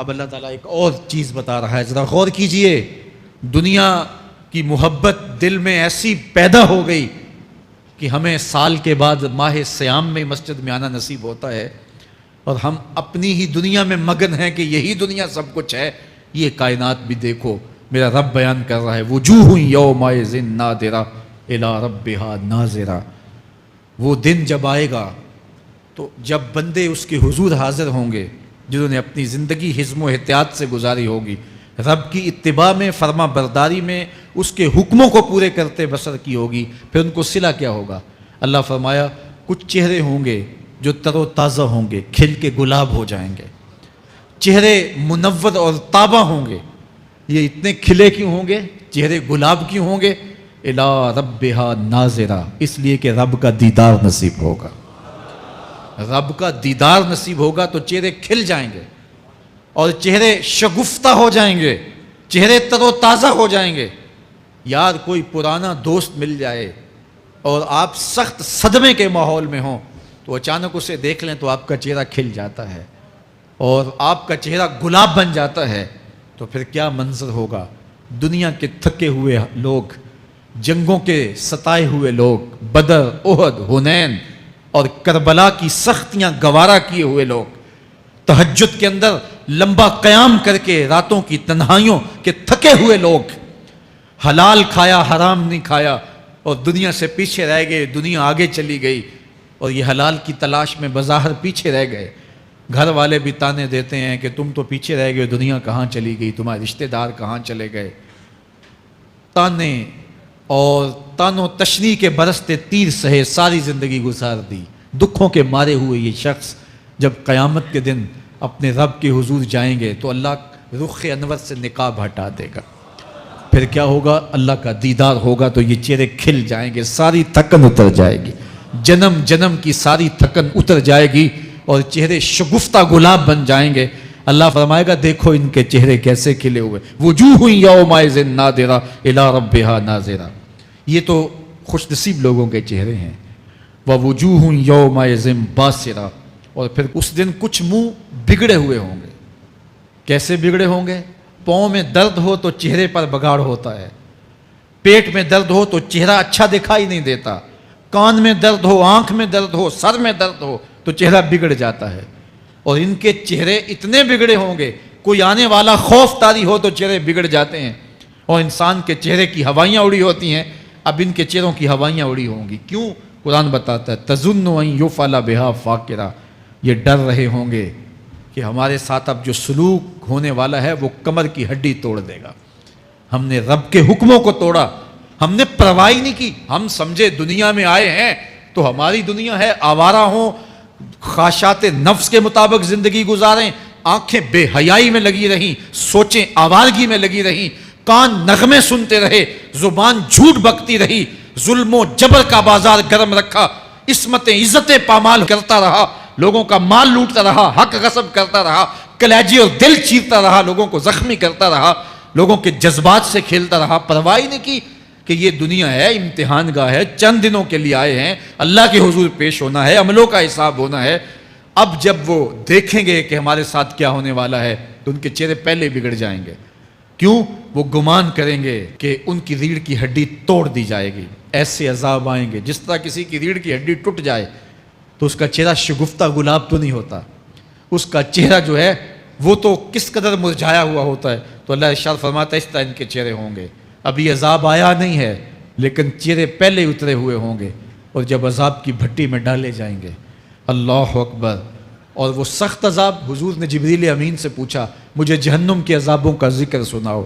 اب اللہ تعالیٰ ایک اور چیز بتا رہا ہے، ذرا غور کیجئے. دنیا کی محبت دل میں ایسی پیدا ہو گئی کہ ہمیں سال کے بعد ماہ سیام میں مسجد میں آنا نصیب ہوتا ہے، اور ہم اپنی ہی دنیا میں مگن ہیں کہ یہی دنیا سب کچھ ہے. یہ کائنات بھی دیکھو، میرا رب بیان کر رہا ہے، وجوہ یومئذ ناظرہ الی ربہا ناظرہ. وہ دن جب آئے گا تو جب بندے اس کے حضور حاضر ہوں گے جنہوں نے اپنی زندگی حزم و احتیاط سے گزاری ہوگی، رب کی اتباع میں، فرما برداری میں، اس کے حکموں کو پورے کرتے بسر کی ہوگی، پھر ان کو صلہ کیا ہوگا؟ اللہ فرمایا کچھ چہرے ہوں گے جو تر و تازہ ہوں گے، کھل کے گلاب ہو جائیں گے. چہرے منور اور تابہ ہوں گے. یہ اتنے کھلے کیوں ہوں گے؟ چہرے گلاب کیوں ہوں گے؟ الی ربہا ناظرہ، اس لیے کہ رب کا دیدار نصیب ہوگا. رب کا دیدار نصیب ہوگا تو چہرے کھل جائیں گے، اور چہرے شگفتہ ہو جائیں گے، چہرے تر و تازہ ہو جائیں گے. یار کوئی پرانا دوست مل جائے اور آپ سخت صدمے کے ماحول میں ہوں تو اچانک اسے دیکھ لیں تو آپ کا چہرہ کھل جاتا ہے اور آپ کا چہرہ گلاب بن جاتا ہے. تو پھر کیا منظر ہوگا؟ دنیا کے تھکے ہوئے لوگ، جنگوں کے ستائے ہوئے لوگ، بدر، احد، حنین اور کربلا کی سختیاں گوارا کیے ہوئے لوگ، تہجد کے اندر لمبا قیام کر کے راتوں کی تنہائیوں کے تھکے ہوئے لوگ، حلال کھایا حرام نہیں کھایا اور دنیا سے پیچھے رہ گئے، دنیا آگے چلی گئی اور یہ حلال کی تلاش میں بظاہر پیچھے رہ گئے. گھر والے بھی تانے دیتے ہیں کہ تم تو پیچھے رہ گئے، دنیا کہاں چلی گئی، تمہارے رشتہ دار کہاں چلے گئے. تانے اور تانوں تشنیع کے برستے تیر سہے ساری زندگی گزار دی. دکھوں کے مارے ہوئے یہ شخص جب قیامت کے دن اپنے رب کے حضور جائیں گے تو اللہ رخ انور سے نقاب ہٹا دے گا. پھر کیا ہوگا؟ اللہ کا دیدار ہوگا تو یہ چہرے کھل جائیں گے، ساری تھکن اتر جائے گی، جنم جنم کی ساری تھکن اتر جائے گی اور چہرے شگفتہ گلاب بن جائیں گے. اللہ فرمائے گا دیکھو ان کے چہرے کیسے کھلے ہوئے. وجوہ یومئذ ناظرہ الی ربہا ناظرہ. یہ تو خوش نصیب لوگوں کے چہرے ہیں. ووجوہ یومئذ باسرہ. اور پھر اس دن کچھ منہ بگڑے ہوئے ہوں گے. کیسے بگڑے ہوں گے؟ پاؤں میں درد ہو تو چہرے پر بگاڑ ہوتا ہے، پیٹ میں درد ہو تو چہرہ اچھا دکھائی نہیں دیتا، کان میں درد ہو، آنکھ میں درد ہو، سر میں درد ہو تو چہرہ بگڑ جاتا ہے. اور ان کے چہرے اتنے بگڑے ہوں گے، کوئی آنے والا خوف طاری ہو تو چہرے بگڑ جاتے ہیں. اور انسان کے چہرے کی ہوائیاں اڑی ہوتی ہیں، اب ان کے چہروں کی ہوائیاں اڑی ہوں گی. کیوں؟ قرآن بتاتا ہے تظن ان یفعل بہا فاقرہ. یہ ڈر رہے ہوں گے کہ ہمارے ساتھ اب جو سلوک ہونے والا ہے وہ کمر کی ہڈی توڑ دے گا. ہم نے رب کے حکموں کو توڑا، ہم نے پرواہ نہیں کی. ہم سمجھے دنیا میں آئے ہیں تو ہماری دنیا ہے، آوارہ ہوں، خواہشات نفس کے مطابق زندگی گزاریں، آنکھیں بے حیائی میں لگی رہیں، سوچیں آوارگی میں لگی رہیں، کان نغمے سنتے رہے، زبان جھوٹ بکتی رہی، ظلم و جبر کا بازار گرم رکھا، عصمتیں عزتیں پامال کرتا رہا، لوگوں کا مال لوٹتا رہا، حق غصب کرتا رہا، کلیجے اور دل چیرتا رہا، لوگوں کو زخمی کرتا رہا، لوگوں کے جذبات سے کھیلتا رہا. پرواہ نہیں کی کہ یہ دنیا ہے، امتحان گاہ ہے، چند دنوں کے لیے آئے ہیں، اللہ کے حضور پیش ہونا ہے، عملوں کا حساب ہونا ہے. اب جب وہ دیکھیں گے کہ ہمارے ساتھ کیا ہونے والا ہے تو ان کے چہرے پہلے بگڑ جائیں گے. کیوں؟ وہ گمان کریں گے کہ ان کی ریڑھ کی ہڈی توڑ دی جائے گی. ایسے عذاب آئیں گے جس طرح کسی کی ریڑھ کی ہڈی ٹوٹ جائے تو اس کا چہرہ شگفتہ گلاب تو نہیں ہوتا، اس کا چہرہ جو ہے وہ تو کس قدر مرجھایا ہوا ہوتا ہے. تو اللہ ارشاد فرماتا ہے اس طرح ان کے چہرے ہوں گے. ابھی عذاب آیا نہیں ہے لیکن چہرے پہلے اترے ہوئے ہوں گے، اور جب عذاب کی بھٹی میں ڈالے جائیں گے، اللہ اکبر. اور وہ سخت عذاب، حضور نے جبریل امین سے پوچھا مجھے جہنم کے عذابوں کا ذکر سناؤ.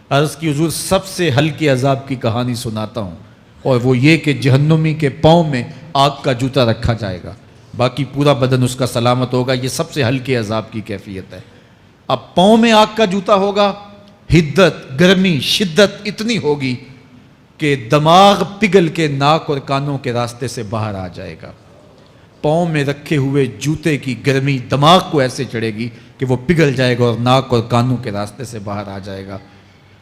عرض کی حضور سب سے ہلکے عذاب کی کہانی سناتا ہوں، اور وہ یہ کہ جہنمی کے پاؤں میں آگ کا جوتا رکھا جائے گا، باقی پورا بدن اس کا سلامت ہوگا. یہ سب سے ہلکے عذاب کی کیفیت ہے. اب پاؤں میں آگ کا جوتا ہوگا، حدت، گرمی، شدت اتنی ہوگی کہ دماغ پگھل کے ناک اور کانوں کے راستے سے باہر آ جائے گا. پاؤں میں رکھے ہوئے جوتے کی گرمی دماغ کو ایسے چڑھے گی کہ وہ پگھل جائے گا اور ناک اور کانوں کے راستے سے باہر آ جائے گا.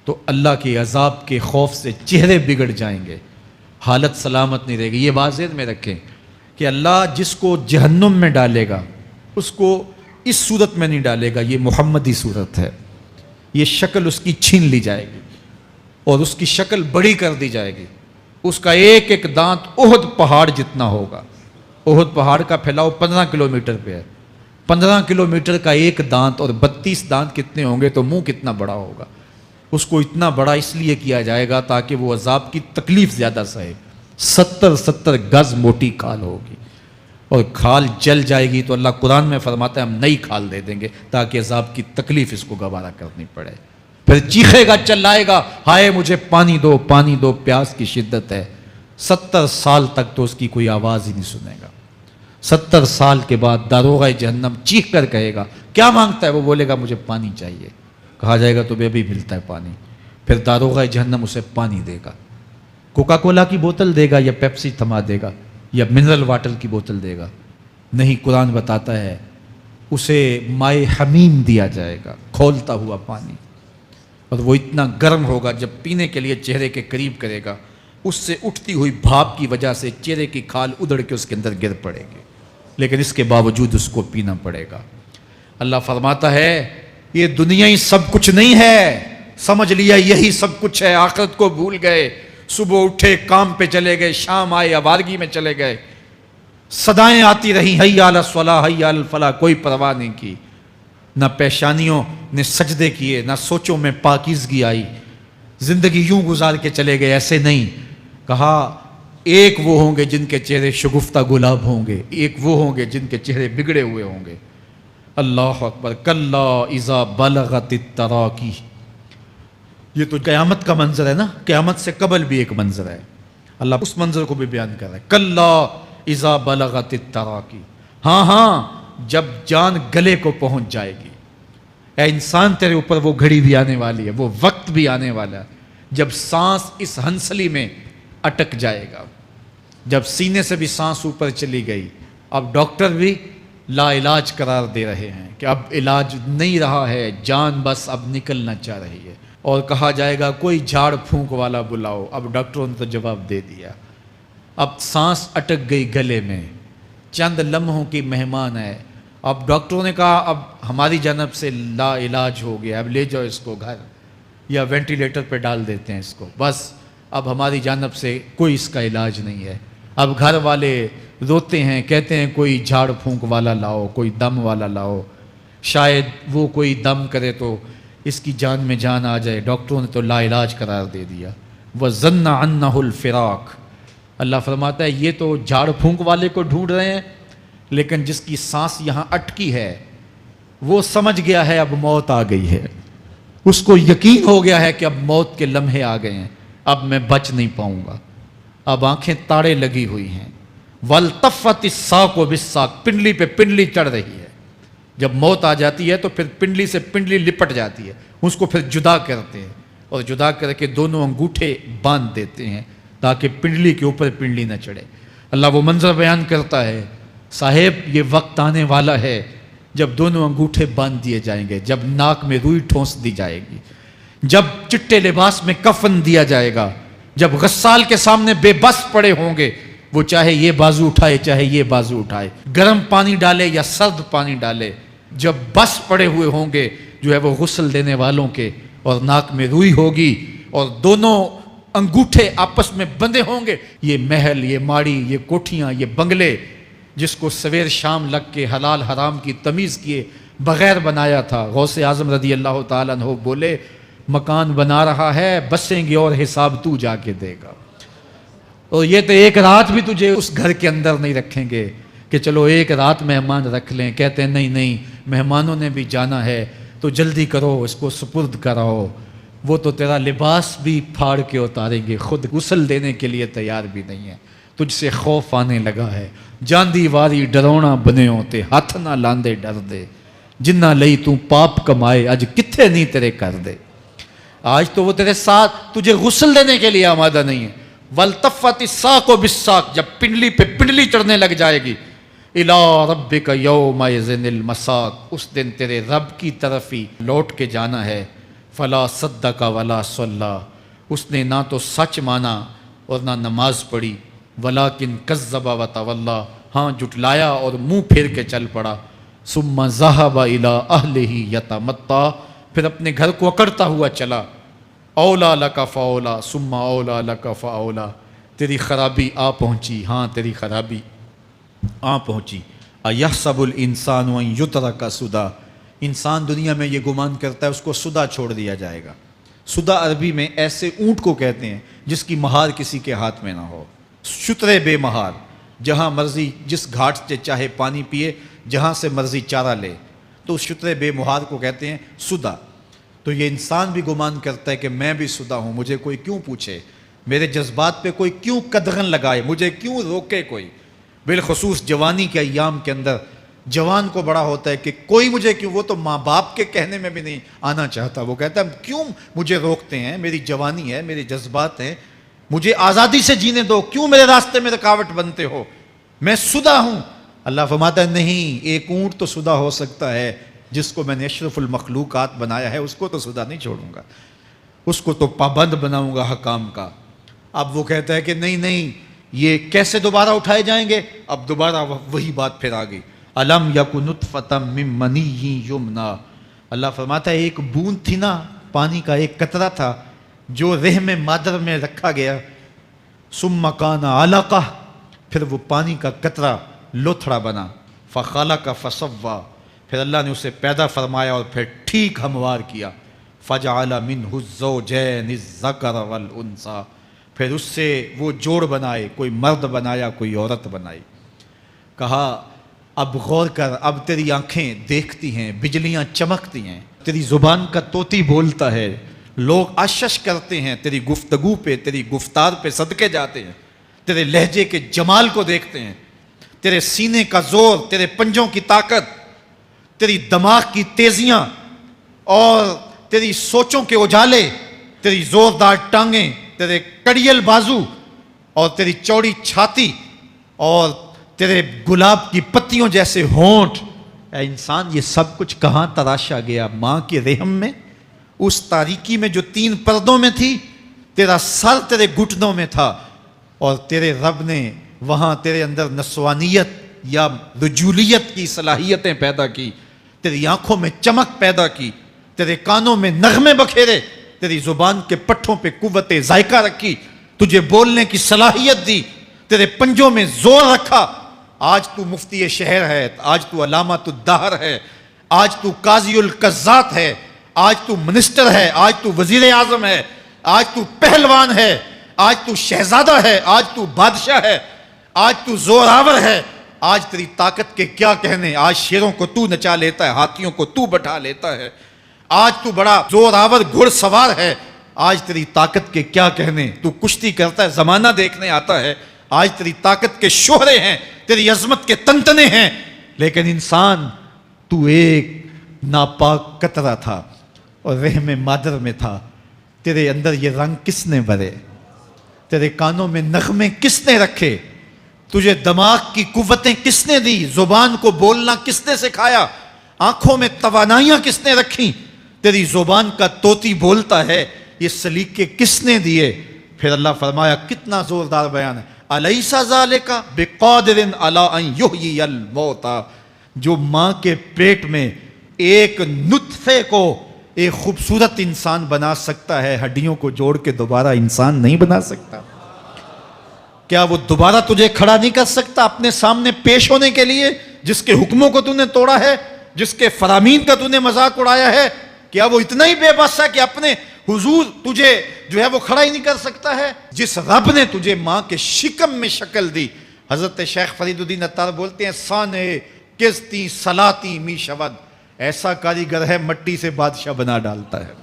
تو اللہ کے عذاب کے خوف سے چہرے بگڑ جائیں گے، حالت سلامت نہیں رہے گی. یہ بات ذہن میں رکھیں کہ اللہ جس کو جہنم میں ڈالے گا اس کو اس صورت میں نہیں ڈالے گا، یہ محمدی صورت ہے، یہ شکل اس کی چھین لی جائے گی اور اس کی شکل بڑی کر دی جائے گی، اس کا ایک ایک دانت احد پہاڑ جتنا ہوگا۔ احد پہاڑ کا پھیلاؤ 15 کلومیٹر پہ ہے، 15 کلومیٹر کا ایک دانت اور 32 دانت کتنے ہوں گے تو منہ کتنا بڑا ہوگا۔ اس کو اتنا بڑا اس لیے کیا جائے گا تاکہ وہ عذاب کی تکلیف زیادہ سہے۔ 70 گز موٹی کھال ہوگی اور کھال جل جائے گی تو اللہ قرآن میں فرماتا ہے ہم نئی کھال دے دیں گے تاکہ عذاب کی تکلیف اس کو گوارا کرنی پڑے۔ پھر چیخے گا، چلائے گا، ہائے مجھے پانی دو، پانی دو، پیاس کی شدت ہے۔ 70 سال تک تو اس کی کوئی آواز ہی نہیں سنے گا۔ 70 سال کے بعد داروغہ جہنم چیخ کر کہے گا کیا مانگتا ہے؟ وہ بولے گا مجھے پانی چاہیے۔ کہا جائے گا تو بے بھی ملتا ہے پانی۔ پھر داروغہ جہنم اسے پانی دے گا، کوکا کولا کی بوتل دے گا یا پیپسی تھما دے گا یا منرل واٹر کی بوتل دے گا؟ نہیں، قرآن بتاتا ہے اسے مائے حمیم دیا جائے گا، کھولتا ہوا پانی، اور وہ اتنا گرم ہوگا جب پینے کے لیے چہرے کے قریب کرے گا اس سے اٹھتی ہوئی بھاپ کی وجہ سے چہرے کی کھال ادڑ کے اس کے اندر گر پڑے گی، لیکن اس کے باوجود اس کو پینا پڑے گا۔ اللہ فرماتا ہے یہ دنیا ہی سب کچھ نہیں ہے، سمجھ لیا یہی سب کچھ ہے، آخرت کو بھول گئے، صبح اٹھے کام پہ چلے گئے، شام آئے آوارگی میں چلے گئے، صدائیں آتی رہیں حی علی الصلاح حی علی الفلاح، کوئی پرواہ نہیں کی، نہ پیشانیوں نے سجدے کیے، نہ سوچوں میں پاکیزگی آئی، زندگی یوں گزار کے چلے گئے۔ ایسے نہیں، کہا ایک وہ ہوں گے جن کے چہرے شگفتہ گلاب ہوں گے، ایک وہ ہوں گے جن کے چہرے بگڑے ہوئے ہوں گے۔ اللہ اکبر، کلا اذا بلغت التراقی، یہ تو قیامت کا منظر ہے نا، قیامت سے قبل بھی ایک منظر ہے، اللہ اس منظر کو بھی بیان کر رہا ہے۔ کلا اذا بلغت التراقی، ہاں ہاں جب جان گلے کو پہنچ جائے گی، اے انسان تیرے اوپر وہ گھڑی بھی آنے والی ہے، وہ وقت بھی آنے والا ہے جب سانس اس ہنسلی میں اٹک جائے گا، جب سینے سے بھی سانس اوپر چلی گئی، اب ڈاکٹر بھی لا علاج قرار دے رہے ہیں کہ اب علاج نہیں رہا ہے، جان بس اب نکلنا چاہ رہی ہے، اور کہا جائے گا کوئی جھاڑ پھونک والا بلاؤ، اب ڈاکٹروں نے تو جواب دے دیا، اب سانس اٹک گئی گلے میں، چند لمحوں کی مہمان ہے، اب ڈاکٹروں نے کہا اب ہماری جانب سے لا علاج ہو گیا، اب لے جاؤ اس کو گھر یا وینٹیلیٹر پہ ڈال دیتے ہیں اس کو، بس اب ہماری جانب سے کوئی اس کا علاج نہیں ہے۔ اب گھر والے روتے ہیں، کہتے ہیں کوئی جھاڑ پھونک والا لاؤ، کوئی دم والا لاؤ، شاید وہ کوئی دم کرے تو اس کی جان میں جان آ جائے، ڈاکٹروں نے تو لا علاج قرار دے دیا۔ وَظَنَّ عَنَّهُ الْفِرَاقُ، اللہ فرماتا ہے یہ تو جھاڑ پھونک والے کو ڈھونڈ رہے ہیں، لیکن جس کی سانس یہاں اٹکی ہے وہ سمجھ گیا ہے اب موت آ گئی ہے، اس کو یقین ہو گیا ہے کہ اب موت کے لمحے آ گئے ہیں، اب میں بچ نہیں پاؤں گا، اب آنکھیں تاڑے لگی ہوئی ہیں۔ وَالْتَفَّتِ السَّاقُ بِالسَّاقِ، پنڈلی پہ پنڈلی چڑھ رہی ہے، جب موت آ جاتی ہے تو پھر پنڈلی سے پنڈلی لپٹ جاتی ہے، اس کو پھر جدا کرتے ہیں اور جدا کر کے دونوں انگوٹھے باندھ دیتے ہیں تاکہ پنڈلی کے اوپر پنڈلی نہ چڑھے۔ اللہ وہ منظر بیان کرتا ہے صاحب یہ وقت آنے والا ہے جب دونوں انگوٹھے باندھ دیے جائیں گے، جب ناک میں روئی ٹھونس دی جائے گی، جب چٹے لباس میں کفن دیا جائے گا، جب غسال کے سامنے بے بس پڑے ہوں گے، وہ چاہے یہ بازو اٹھائے چاہے یہ بازو اٹھائے، گرم پانی ڈالے یا سرد پانی ڈالے، جب بس پڑے ہوئے ہوں گے جو ہے وہ غسل دینے والوں کے، اور ناک میں روئی ہوگی اور دونوں انگوٹھے آپس میں بندھے ہوں گے، یہ محل، یہ ماڑی، یہ کوٹھیاں، یہ بنگلے جس کو سویر شام لگ کے حلال حرام کی تمیز کیے بغیر بنایا تھا، غوث اعظم رضی اللہ تعالیٰ عنہ بولے مکان بنا رہا ہے بسیں گے اور حساب تو جا کے دے گا، اور یہ تو ایک رات بھی تجھے اس گھر کے اندر نہیں رکھیں گے کہ چلو ایک رات مہمان رکھ لیں، کہتے ہیں نہیں نہیں مہمانوں نے بھی جانا ہے تو جلدی کرو اس کو سپرد کراؤ، وہ تو تیرا لباس بھی پھاڑ کے اتاریں گے، خود غسل دینے کے لیے تیار بھی نہیں ہے، تجھ سے خوف آنے لگا ہے، جاندی واری ڈرونا بنے ہوتے ہاتھ نہ لاندے ڈر دے، جنہ لئی تو پاپ کمائے اج کتھے نہیں تیرے کر دے، آج تو وہ تیرے ساتھ تجھے غسل دینے کے لیے آمادہ نہیں ہے۔ وَالْتَفَّتِ السَّاقُ بِالسَّاقِ، جب پنڈلی پہ پنڈلی چڑھنے لگ جائے گی، إِلَىٰ رَبِّكَ يَوْمَئِذٍ الْمَسَاقُ، اس دن تیرے رب کی طرف ہی لوٹ کے جانا ہے۔ فَلَا صَدَّقَ وَلَا صَلَّىٰ، اس نے نہ تو سچ مانا اور نہ نماز پڑھی، وَلَٰكِنْ كَذَّبَ وَتَوَلَّىٰ، ہاں جھٹلایا اور منہ پھیر کے چل پڑا۔ ثم ذهب الى اهله یتمطا، پھر اپنے گھر کو اکڑتا ہوا چلا. اولا لک فاولا ثم اولا لک فاولا، تیری خرابی آ پہنچی، ہاں تیری خرابی آ پہنچی. ایحسب الانسان ان یترک سدی، انسان دنیا میں یہ گمان کرتا ہے اس کو سدا چھوڑ دیا جائے گا. سدا عربی میں ایسے اونٹ کو کہتے ہیں جس کی مہار کسی کے ہاتھ میں نہ ہو. شترے بے مہار، جہاں مرضی جس گھاٹ سے چاہے پانی پیے، جہاں سے مرضی چارہ لے، تو اس شترے بے مہار کو کہتے ہیں سدا. تو یہ انسان بھی گمان کرتا ہے کہ میں بھی سدا ہوں، مجھے کوئی کیوں پوچھے، میرے جذبات پہ کوئی کیوں قدغن لگائے، مجھے کیوں روکے کوئی. بالخصوص جوانی کے ایام کے اندر جوان کو بڑا ہوتا ہے کہ کوئی مجھے کیوں، وہ تو ماں باپ کے کہنے میں بھی نہیں آنا چاہتا، وہ کہتا ہے کیوں مجھے روکتے ہیں، میری جوانی ہے، میرے جذبات ہیں، مجھے آزادی سے جینے دو، کیوں میرے راستے میں رکاوٹ بنتے ہو، میں سدا ہوں. اللہ فرماتا ہے نہیں، ایک اونٹ تو سدا ہو سکتا ہے، جس کو میں نے اشرف المخلوقات بنایا ہے اس کو تو سدا نہیں چھوڑوں گا، اس کو تو پابند بناؤں گا حکام کا. اب وہ کہتا ہے کہ نہیں نہیں، یہ کیسے دوبارہ اٹھائے جائیں گے؟ اب دوبارہ وہی بات پھر آ گئی. الم یکن نطفۃ من منی یمنی، اللہ فرماتا ہے ایک بوند تھی نا، پانی کا ایک قطرہ تھا جو رحم مادر میں رکھا گیا. ثم کان علقہ، پھر وہ پانی کا قطرہ لوتھڑا بنا. فخلق فسوی، پھر اللہ نے اسے پیدا فرمایا اور پھر ٹھیک ہموار کیا. فجعل منہ الزوجین الذکر والانثی، پھر اس سے وہ جوڑ بنائے، کوئی مرد بنایا کوئی عورت بنائی. کہا اب غور کر، اب تیری آنکھیں دیکھتی ہیں، بجلیاں چمکتی ہیں، تیری زبان کا طوطی بولتا ہے، لوگ آشش کرتے ہیں تیری گفتگو پہ، تیری گفتار پہ صدقے جاتے ہیں، تیرے لہجے کے جمال کو دیکھتے ہیں، تیرے سینے کا زور، تیرے پنجوں کی طاقت، تیری دماغ کی تیزیاں اور تیری سوچوں کے اجالے، تیری زوردار ٹانگیں، تیرے کڑیل بازو اور تیری چوڑی چھاتی اور تیرے گلاب کی پتیوں جیسے ہونٹ. اے انسان، یہ سب کچھ کہاں تراشا گیا؟ ماں کے رحم میں، اس تاریکی میں جو 3 پردوں میں تھی. تیرا سر تیرے گھٹنوں میں تھا اور تیرے رب نے وہاں تیرے اندر نسوانیت یا رجولیت کی صلاحیتیں پیدا کی، تیری آنکھوں میں چمک پیدا کی، تیرے کانوں میں نغمے بکھیرے، تیری زبان کے پٹھوں پہ قوت ذائقہ رکھی، تجھے بولنے کی صلاحیت دی، تیرے پنجوں میں زور رکھا. آج تو مفتی شہر ہے، آج تو علامۃ الدہر ہے، آج تو قاضی القضات ہے، آج تو منسٹر ہے، آج تو وزیر اعظم ہے، آج تو پہلوان ہے، آج تو شہزادہ ہے، آج تو بادشاہ ہے، آج تو زوراور ہے. آج تیری طاقت کے کیا کہنے، آج شیروں کو تو نچا لیتا ہے، ہاتھیوں کو تو بٹھا لیتا ہے، آج تو بڑا زوراور گھڑ سوار ہے. آج تیری طاقت کے کیا کہنے، تو کشتی کرتا ہے، زمانہ دیکھنے آتا ہے. آج تیری طاقت کے شوہرے ہیں، تیری عظمت کے تنتنے ہیں. لیکن انسان، تو ایک ناپاک قطرہ تھا اور رحم مادر میں تھا. تیرے اندر یہ رنگ کس نے بھرے؟ تیرے کانوں میں نغمے کس نے رکھے؟ تجھے دماغ کی قوتیں کس نے دی؟ زبان کو بولنا کس نے سکھایا؟ آنکھوں میں توانائیاں کس نے رکھیں؟ تیری زبان کا طوطی بولتا ہے، یہ سلیقے کس نے دیے؟ پھر اللہ فرمایا، کتنا زوردار بیان ہے، الیس ذالک بقادر علی ان یحیی الموتى، جو ماں کے پیٹ میں ایک نطفے کو ایک خوبصورت انسان بنا سکتا ہے، ہڈیوں کو جوڑ کے دوبارہ انسان نہیں بنا سکتا؟ کیا وہ دوبارہ تجھے کھڑا نہیں کر سکتا اپنے سامنے پیش ہونے کے لیے، جس کے حکموں کو تو نے توڑا ہے، جس کے فرامین کا تو نے مذاق اڑایا ہے؟ کیا وہ اتنا ہی بے بس ہے کہ اپنے حضور تجھے جو ہے وہ کھڑا ہی نہیں کر سکتا ہے؟ جس رب نے تجھے ماں کے شکم میں شکل دی. حضرت شیخ فرید الدین عطار بولتے ہیں، سانے کستی سلاتی می شود، ایسا کاریگر ہے مٹی سے بادشاہ بنا ڈالتا ہے.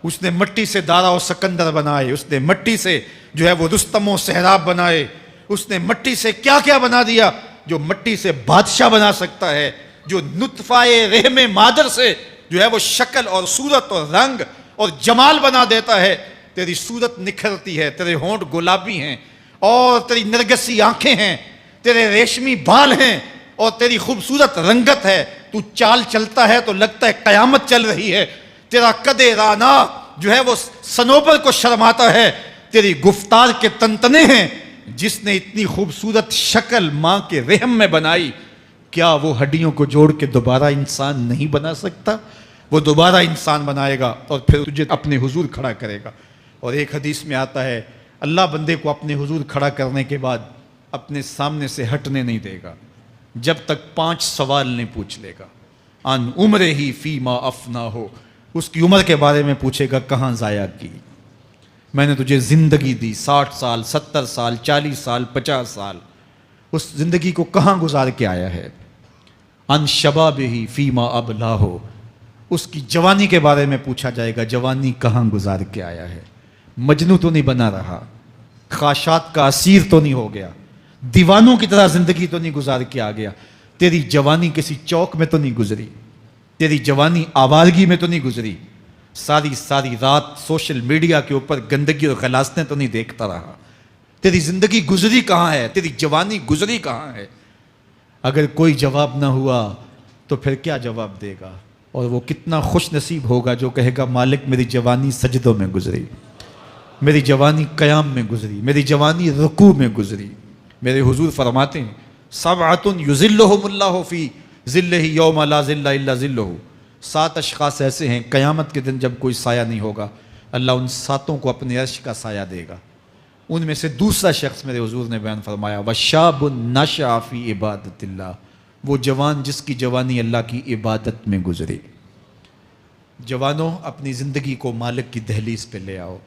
اس نے مٹی سے دارا و سکندر بنائے، اس نے مٹی سے جو ہے وہ رستم و سہراب بنائے، اس نے مٹی سے کیا کیا بنا دیا جو مٹی سے بادشاہ بنا سکتا ہے، جو نطفہ رحم مادر سے جو ہے وہ شکل اور صورت اور رنگ اور جمال بنا دیتا ہے. تیری صورت نکھرتی ہے، تیرے ہونٹ گلابی ہیں اور تیری نرگسی آنکھیں ہیں، تیرے ریشمی بال ہیں اور تیری خوبصورت رنگت ہے. تو چال چلتا ہے تو لگتا ہے قیامت چل رہی ہے. تیرا قد رانا جو ہے وہ صنوبر کو شرماتا ہے. تیری گفتار کے تنتنے ہیں. جس نے اتنی خوبصورت شکل ماں کے رحم میں بنائی، کیا وہ ہڈیوں کو جوڑ کے دوبارہ انسان نہیں بنا سکتا؟ وہ دوبارہ انسان بنائے گا اور پھر تجھے اپنے حضور کھڑا کرے گا۔ اور ایک حدیث میں آتا ہے اللہ بندے کو اپنے حضور کھڑا کرنے کے بعد اپنے سامنے سے ہٹنے نہیں دے گا جب تک 5 سوال نہیں پوچھ لے گا۔ ان عمرہ ہی فیما افنا ہو، اس کی عمر کے بارے میں پوچھے گا کہاں ضائع کی؟ میں نے تجھے زندگی دی 60 سال 70 سال 40 سال 50 سال، اس زندگی کو کہاں گزار کے آیا ہے؟ ان شباب ہی فیما ابلا ہو، اس کی جوانی کے بارے میں پوچھا جائے گا جوانی کہاں گزار کے آیا ہے؟ مجنوں تو نہیں بنا رہا، خواہشات کا اسیر تو نہیں ہو گیا، دیوانوں کی طرح زندگی تو نہیں گزار کے آ گیا؟ تیری جوانی کسی چوک میں تو نہیں گزری، تیری جوانی آوارگی میں تو نہیں گزری، ساری رات سوشل میڈیا کے اوپر گندگی اور غلاظتیں تو نہیں دیکھتا رہا؟ تیری زندگی گزری کہاں ہے؟ تیری جوانی گزری کہاں ہے؟ اگر کوئی جواب نہ ہوا تو پھر کیا جواب دے گا؟ اور وہ کتنا خوش نصیب ہوگا جو کہے گا مالک میری جوانی سجدوں میں گزری، میری جوانی قیام میں گزری، میری جوانی رکوع میں گزری۔ میرے حضور فرماتے ہیں سبعۃ یظلھم اللہ فی ظلہ یوم لا ظل الا ظلہ، 7 اشخاص ایسے ہیں قیامت کے دن جب کوئی سایہ نہیں ہوگا اللہ ان 7 کو اپنے عرش کا سایہ دے گا۔ ان میں سے دوسرا شخص میرے حضور نے بیان فرمایا وشاب نشأ فی عبادت اللہ، وہ جوان جس کی جوانی اللہ کی عبادت میں گزری۔ جوانوں اپنی زندگی کو مالک کی دہلیز پہ لے آؤ،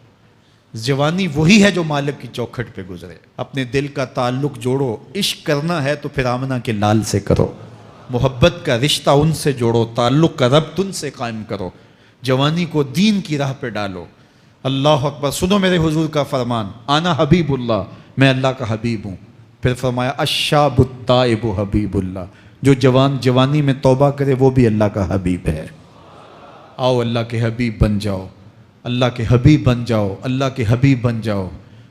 جوانی وہی ہے جو مالک کی چوکھٹ پہ گزرے۔ اپنے دل کا تعلق جوڑو، عشق کرنا ہے تو پھر آمنہ کے لال سے کرو، محبت کا رشتہ ان سے جوڑو، تعلق کا ربط ان سے قائم کرو، جوانی کو دین کی راہ پہ ڈالو۔ اللہ اکبر، سنو میرے حضور کا فرمان، انا حبیب اللہ، میں اللہ کا حبیب ہوں۔ پھر فرمایا الشاب التائب حبیب اللہ، جو جوان جوانی میں توبہ کرے وہ بھی اللہ کا حبیب ہے۔ آؤ اللہ کے حبیب بن جاؤ، اللہ کے حبیب بن جاؤ، اللہ کے حبیب بن جاؤ،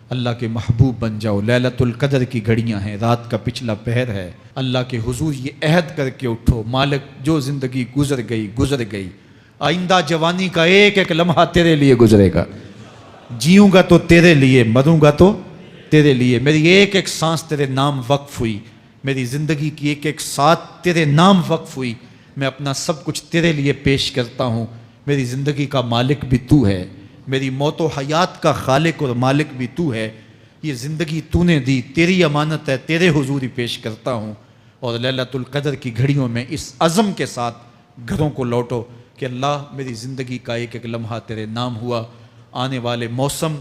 اللہ کے محبوب بن جاؤ۔ لیلۃ القدر کی گھڑیاں ہیں، رات کا پچھلا پہر ہے، اللہ کے حضور یہ عہد کر کے اٹھو مالک جو زندگی گزر گئی، آئندہ جوانی کا ایک ایک لمحہ تیرے لیے گزرے گا، جیوں گا تو تیرے لیے، مروں گا تو تیرے لیے۔ میری ایک ایک سانس تیرے نام وقف ہوئی، میری زندگی کی ایک ایک ساتھ تیرے نام وقف ہوئی، میں اپنا سب کچھ تیرے لیے پیش کرتا ہوں۔ میری زندگی کا مالک بھی تو ہے، میری موت و حیات کا خالق اور مالک بھی تو ہے، یہ زندگی تو نے دی، تیری امانت ہے، تیرے حضور ہی پیش کرتا ہوں۔ اور لیلۃ القدر کی گھڑیوں میں اس عزم کے ساتھ گھروں کو لوٹو کہ اللہ میری زندگی کا ایک ایک لمحہ تیرے نام ہوا، آنے والے موسم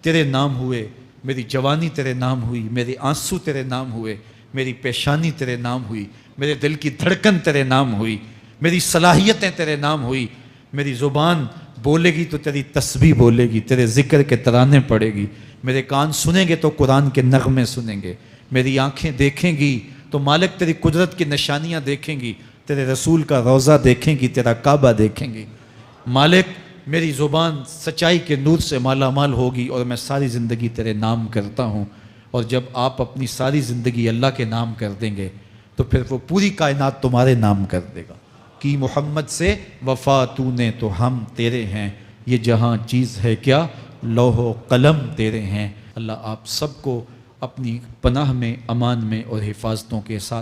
تیرے نام ہوئے، میری جوانی تیرے نام ہوئی، میرے آنسو تیرے نام ہوئے، میری پیشانی تیرے نام ہوئی، میرے دل کی دھڑکن تیرے نام ہوئی، میری صلاحیتیں تیرے نام ہوئی، میری زبان بولے گی تو تیری تسبیح بولے گی، تیرے ذکر کے ترانے پڑے گی، میرے کان سنیں گے تو قرآن کے نغمے سنیں گے، میری آنکھیں دیکھیں گی تو مالک تیری قدرت کی نشانیاں دیکھیں گی، تیرے رسول کا روضہ دیکھیں گی، تیرا کعبہ دیکھیں گی۔ مالک میری زبان سچائی کے نور سے مالا مال ہوگی اور میں ساری زندگی تیرے نام کرتا ہوں۔ اور جب آپ اپنی ساری زندگی اللہ کے نام کر دیں گے تو پھر وہ پوری کائنات تمہارے نام کر دے گا۔ کہ محمد سے وفا تو نے تو ہم تیرے ہیں، یہ جہاں چیز ہے کیا لوح و قلم تیرے ہیں۔ اللہ آپ سب کو اپنی پناہ میں، امان میں اور حفاظتوں کے ساتھ